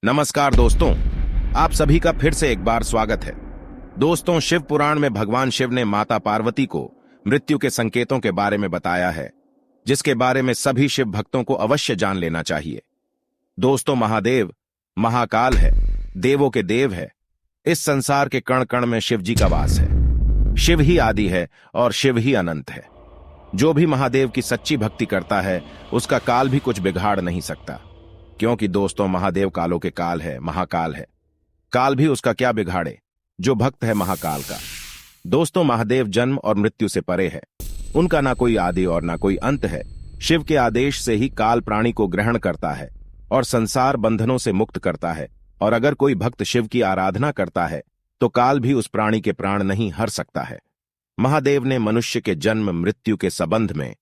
नमस्कार दोस्तों, आप सभी का फिर से एक बार स्वागत है। दोस्तों, शिव पुराण में भगवान शिव ने माता पार्वती को मृत्यु के संकेतों के बारे में बताया है, जिसके बारे में सभी शिव भक्तों को अवश्य जान लेना चाहिए। दोस्तों, महादेव महाकाल है, देवों के देव है। इस संसार के कण कण में शिव जी का वास है। शिव ही आदि है और शिव ही अनंत है। जो भी महादेव की सच्ची भक्ति करता है, उसका काल भी कुछ बिगाड़ नहीं सकता, क्योंकि दोस्तों महादेव कालों के काल है, महाकाल है। काल भी उसका क्या बिगाड़े जो भक्त है महाकाल का। दोस्तों, महादेव जन्म और मृत्यु से परे है। उनका ना कोई आदि और ना कोई अंत है। शिव के आदेश से ही काल प्राणी को ग्रहण करता है और संसार बंधनों से मुक्त करता है। और अगर कोई भक्त शिव की आराधना करता है तो काल भी उस प्राणी के प्राण नहीं हर सकता है। महादेव ने मनुष्य के जन्म मृत्यु के संबंध में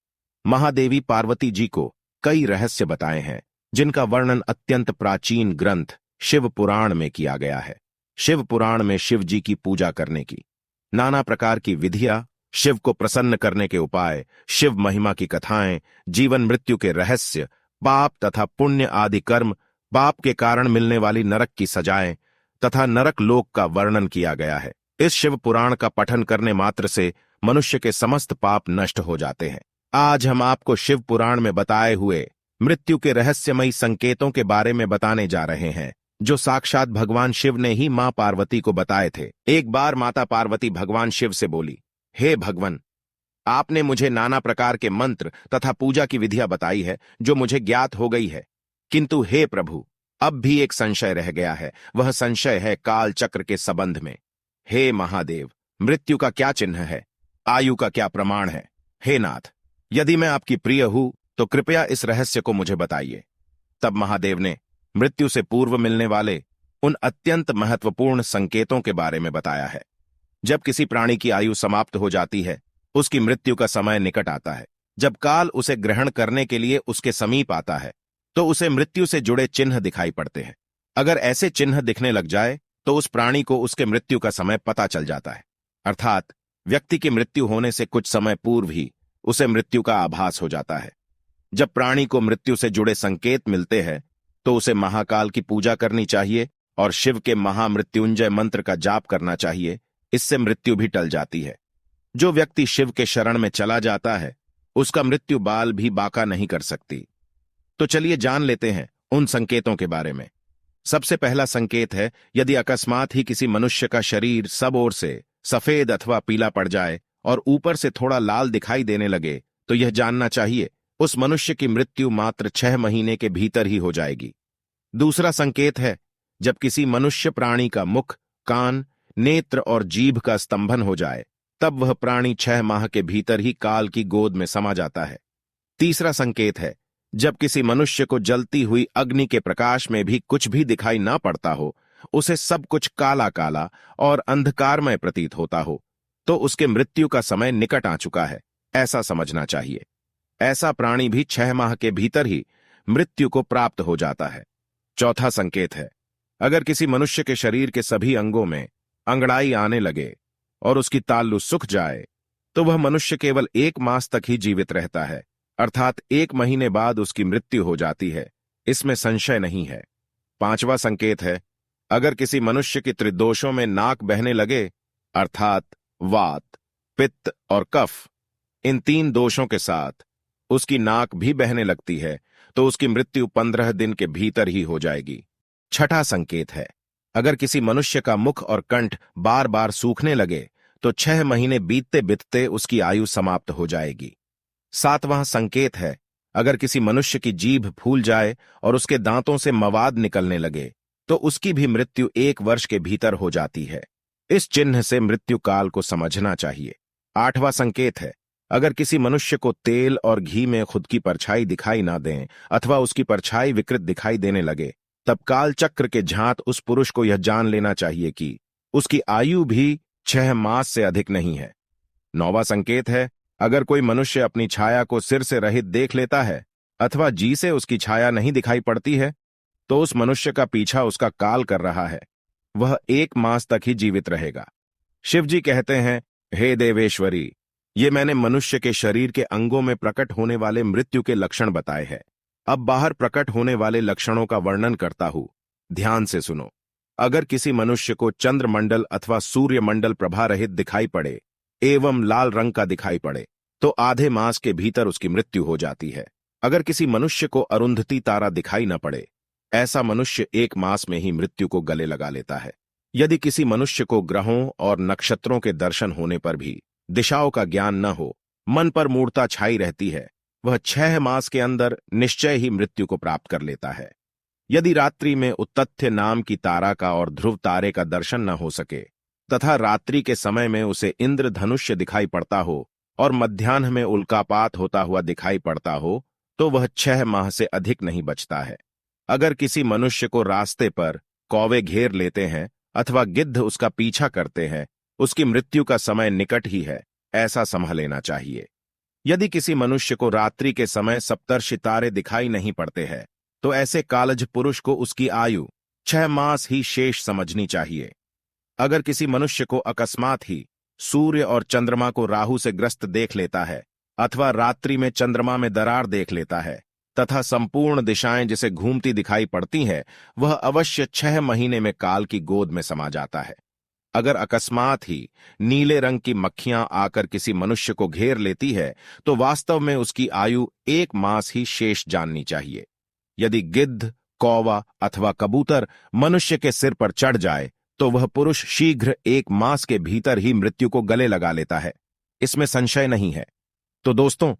महादेवी पार्वती जी को कई रहस्य बताए हैं, जिनका वर्णन अत्यंत प्राचीन ग्रंथ शिव पुराण में किया गया है। शिव पुराण में शिव जी की पूजा करने की नाना प्रकार की विधियां, शिव को प्रसन्न करने के उपाय, शिव महिमा की कथाएं, जीवन मृत्यु के रहस्य, पाप तथा पुण्य आदि कर्म, पाप के कारण मिलने वाली नरक की सजाएं तथा नरक लोक का वर्णन किया गया है। इस शिव पुराण का पठन करने मात्र से मनुष्य के समस्त पाप नष्ट हो जाते हैं। आज हम आपको शिव पुराण में बताए हुए मृत्यु के रहस्यमयी संकेतों के बारे में बताने जा रहे हैं, जो साक्षात भगवान शिव ने ही मां पार्वती को बताए थे। एक बार माता पार्वती भगवान शिव से बोली, हे भगवान, आपने मुझे नाना प्रकार के मंत्र तथा पूजा की विधियां बताई है, जो मुझे ज्ञात हो गई है। किंतु हे प्रभु, अब भी एक संशय रह गया है। वह संशय है काल चक्र के संबंध में। हे महादेव, मृत्यु का क्या चिन्ह है? आयु का क्या प्रमाण है? हे नाथ, यदि मैं आपकी प्रिय हूं तो कृपया इस रहस्य को मुझे बताइए। तब महादेव ने मृत्यु से पूर्व मिलने वाले उन अत्यंत महत्वपूर्ण संकेतों के बारे में बताया है। जब किसी प्राणी की आयु समाप्त हो जाती है, उसकी मृत्यु का समय निकट आता है। जब काल उसे ग्रहण करने के लिए उसके समीप आता है, तो उसे मृत्यु से जुड़े चिन्ह दिखाई पड़ते हैं। अगर ऐसे चिन्ह दिखने लग जाए तो उस प्राणी को उसके मृत्यु का समय पता चल जाता है। अर्थात व्यक्ति की मृत्यु होने से कुछ समय पूर्व ही उसे मृत्यु का आभास हो जाता है। जब प्राणी को मृत्यु से जुड़े संकेत मिलते हैं तो उसे महाकाल की पूजा करनी चाहिए और शिव के महामृत्युंजय मंत्र का जाप करना चाहिए। इससे मृत्यु भी टल जाती है। जो व्यक्ति शिव के शरण में चला जाता है, उसका मृत्यु बाल भी बाका नहीं कर सकती। तो चलिए जान लेते हैं उन संकेतों के बारे में। सबसे पहला संकेत है, यदि अकस्मात ही किसी मनुष्य का शरीर सब ओर से सफेद अथवा पीला पड़ जाए और ऊपर से थोड़ा लाल दिखाई देने लगे, तो यह जानना चाहिए उस मनुष्य की मृत्यु मात्र 6 महीने के भीतर ही हो जाएगी। दूसरा संकेत है, जब किसी मनुष्य प्राणी का मुख, कान, नेत्र और जीभ का स्तंभन हो जाए, तब वह प्राणी 6 माह के भीतर ही काल की गोद में समा जाता है। तीसरा संकेत है, जब किसी मनुष्य को जलती हुई अग्नि के प्रकाश में भी कुछ भी दिखाई ना पड़ता हो, उसे सब कुछ काला काला और अंधकारमय प्रतीत होता हो, तो उसके मृत्यु का समय निकट आ चुका है, ऐसा समझना चाहिए। ऐसा प्राणी भी 6 माह के भीतर ही मृत्यु को प्राप्त हो जाता है। चौथा संकेत है, अगर किसी मनुष्य के शरीर के सभी अंगों में अंगड़ाई आने लगे और उसकी तालू सूख जाए, तो वह मनुष्य केवल 1 मास तक ही जीवित रहता है, अर्थात 1 महीने बाद उसकी मृत्यु हो जाती है। इसमें संशय नहीं है। पांचवा संकेत है, अगर किसी मनुष्य की त्रिदोषों में नाक बहने लगे, अर्थात वात, पित्त और कफ, इन 3 दोषों के साथ उसकी नाक भी बहने लगती है, तो उसकी मृत्यु 15 दिन के भीतर ही हो जाएगी। छठा संकेत है, अगर किसी मनुष्य का मुख और कंठ बार बार सूखने लगे, तो 6 महीने बीतते बीतते उसकी आयु समाप्त हो जाएगी। सातवां संकेत है, अगर किसी मनुष्य की जीभ फूल जाए और उसके दांतों से मवाद निकलने लगे, तो उसकी भी मृत्यु 1 वर्ष के भीतर हो जाती है। इस चिन्ह से मृत्यु काल को समझना चाहिए। आठवां संकेत है, अगर किसी मनुष्य को तेल और घी में खुद की परछाई दिखाई ना दें अथवा उसकी परछाई विकृत दिखाई देने लगे, तब काल चक्र के झांत उस पुरुष को यह जान लेना चाहिए कि उसकी आयु भी 6 मास से अधिक नहीं है। 9वां संकेत है, अगर कोई मनुष्य अपनी छाया को सिर से रहित देख लेता है अथवा जी से उसकी छाया नहीं दिखाई पड़ती है, तो उस मनुष्य का पीछा उसका काल कर रहा है। वह 1 मास तक ही जीवित रहेगा। शिव जी कहते हैं, हे देवेश्वरी, ये मैंने मनुष्य के शरीर के अंगों में प्रकट होने वाले मृत्यु के लक्षण बताए हैं। अब बाहर प्रकट होने वाले लक्षणों का वर्णन करता हूं। ध्यान से सुनो। अगर किसी मनुष्य को चंद्रमंडल अथवा सूर्यमंडल प्रभा रहित दिखाई पड़े एवं लाल रंग का दिखाई पड़े तो आधे मास के भीतर उसकी मृत्यु हो जाती है। अगर किसी मनुष्य को अरुंधति तारा दिखाई न पड़े, ऐसा मनुष्य 1 मास में ही मृत्यु को गले लगा लेता है। यदि किसी मनुष्य को ग्रहों और नक्षत्रों के दर्शन होने पर भी दिशाओं का ज्ञान न हो, मन पर मूढ़ता छाई रहती है, वह 6 मास के अंदर निश्चय ही मृत्यु को प्राप्त कर लेता है। यदि रात्रि में उत्तथ्य नाम की तारा का और ध्रुव तारे का दर्शन न हो सके तथा रात्रि के समय में उसे इंद्रधनुष्य दिखाई पड़ता हो और मध्याह्न में उल्कापात होता हुआ दिखाई पड़ता हो, तो वह 6 माह से अधिक नहीं बचता है। अगर किसी मनुष्य को रास्ते पर कौवे घेर लेते हैं अथवा गिद्ध उसका पीछा करते हैं, उसकी मृत्यु का समय निकट ही है, ऐसा समझ लेना चाहिए। यदि किसी मनुष्य को रात्रि के समय सप्तर्षि तारे दिखाई नहीं पड़ते हैं, तो ऐसे कालज पुरुष को उसकी आयु 6 मास ही शेष समझनी चाहिए। अगर किसी मनुष्य को अकस्मात ही सूर्य और चंद्रमा को राहु से ग्रस्त देख लेता है अथवा रात्रि में चंद्रमा में दरार देख लेता है तथा संपूर्ण दिशाएं जिसे घूमती दिखाई पड़ती है, वह अवश्य 6 महीने में काल की गोद में समा जाता है। अगर अकस्मात ही नीले रंग की मक्खियां आकर किसी मनुष्य को घेर लेती है, तो वास्तव में उसकी आयु 1 मास ही शेष जाननी चाहिए। यदि गिद्ध, कौवा अथवा कबूतर मनुष्य के सिर पर चढ़ जाए, तो वह पुरुष शीघ्र 1 मास के भीतर ही मृत्यु को गले लगा लेता है, इसमें संशय नहीं है। तो दोस्तों,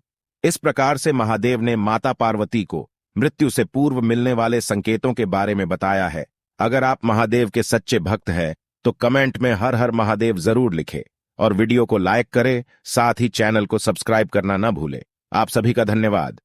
इस प्रकार से महादेव ने माता पार्वती को मृत्यु से पूर्व मिलने वाले संकेतों के बारे में बताया है। अगर आप महादेव के सच्चे भक्त हैं, तो कमेंट में हर हर महादेव जरूर लिखें और वीडियो को लाइक करें, साथ ही चैनल को सब्सक्राइब करना न भूलें। आप सभी का धन्यवाद।